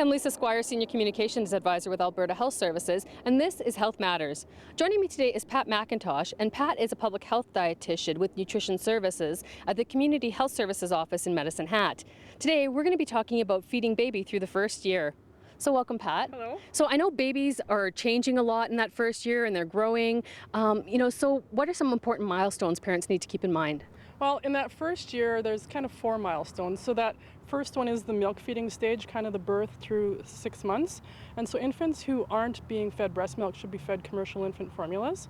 I'm Lisa Squire, Senior Communications Advisor with Alberta Health Services, and this is Health Matters. Joining me today is Pat McIntosh, and Pat is a public health dietitian with Nutrition Services at the Community Health Services office in Medicine Hat. Today, we're going to be talking about feeding baby through the first year. So welcome, Pat. Hello. So I know babies are changing a lot in that first year and they're growing. So what are some important milestones parents need to keep in mind? Well, in that first year, there's kind of 4 milestones. So that first one is the milk feeding stage, kind of the birth through 6 months. And so infants who aren't being fed breast milk should be fed commercial infant formulas.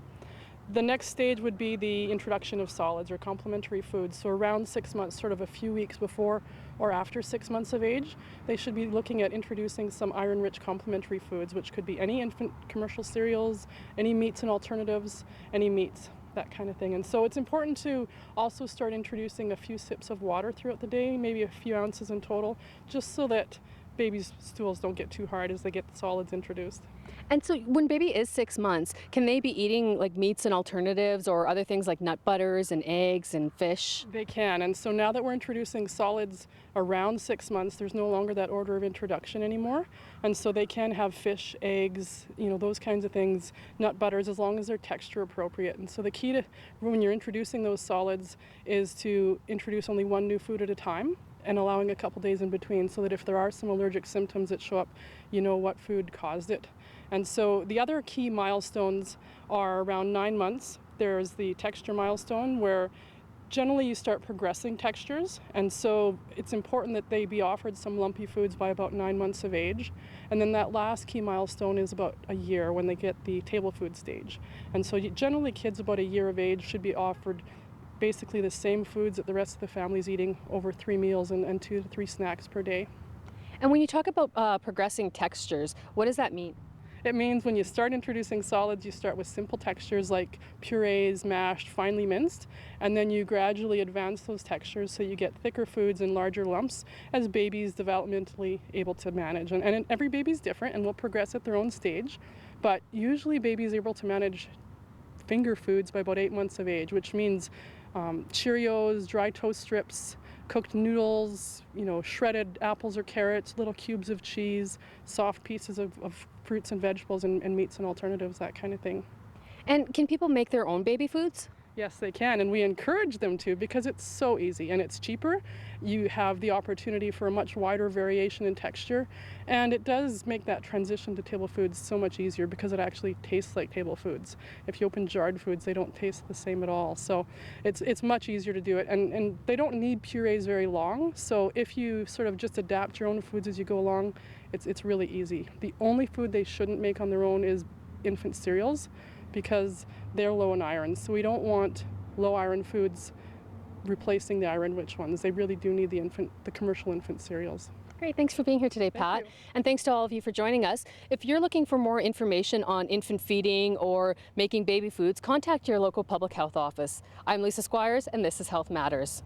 The next stage would be the introduction of solids or complementary foods. So around 6 months, sort of a few weeks before or after 6 months of age, they should be looking at introducing some iron-rich complementary foods, which could be any infant commercial cereals, any meats and alternatives, any meats, that kind of thing. And so it's important to also start introducing a few sips of water throughout the day, maybe a few ounces in total, just so that babies' stools don't get too hard as they get the solids introduced. And so when baby is 6 months, can they be eating like meats and alternatives or other things like nut butters and eggs and fish? They can. And so now that we're introducing solids around 6 months, there's no longer that order of introduction anymore. And so they can have fish, eggs, those kinds of things, nut butters, as long as they're texture appropriate. And so the key to when you're introducing those solids is to introduce only one new food at a time and allowing a couple days in between, so that if there are some allergic symptoms that show up, you know what food caused it. And so the other key milestones are around 9 months. There's the texture milestone, where generally you start progressing textures, and so it's important that they be offered some lumpy foods by about 9 months of age. And then that last key milestone is about a year, when they get the table food stage. And so generally kids about a year of age should be offered basically the same foods that the rest of the family's eating over 3 meals and 2 to 3 snacks per day. And when you talk about progressing textures, what does that mean? It means when you start introducing solids, you start with simple textures like purees, mashed, finely minced, and then you gradually advance those textures so you get thicker foods and larger lumps as babies developmentally able to manage. And every baby's different and will progress at their own stage, but usually babies are able to manage finger foods by about 8 months of age, which means Cheerios, dry toast strips, cooked noodles, shredded apples or carrots, little cubes of cheese, soft pieces of fruits and vegetables and meats and alternatives, that kind of thing. And can people make their own baby foods? Yes, they can, and we encourage them to, because it's so easy and it's cheaper. You have the opportunity for a much wider variation in texture, and it does make that transition to table foods so much easier because it actually tastes like table foods. If you open jarred foods, they don't taste the same at all. So it's much easier to do it, and they don't need purees very long. So if you sort of just adapt your own foods as you go along, it's really easy. The only food they shouldn't make on their own is infant cereals, because they're low in iron. So we don't want low iron foods replacing the iron-rich ones. They really do need the commercial infant cereals. Great, thanks for being here today, Pat. And thanks to all of you for joining us. If you're looking for more information on infant feeding or making baby foods, contact your local public health office. I'm Lisa Squires, and this is Health Matters.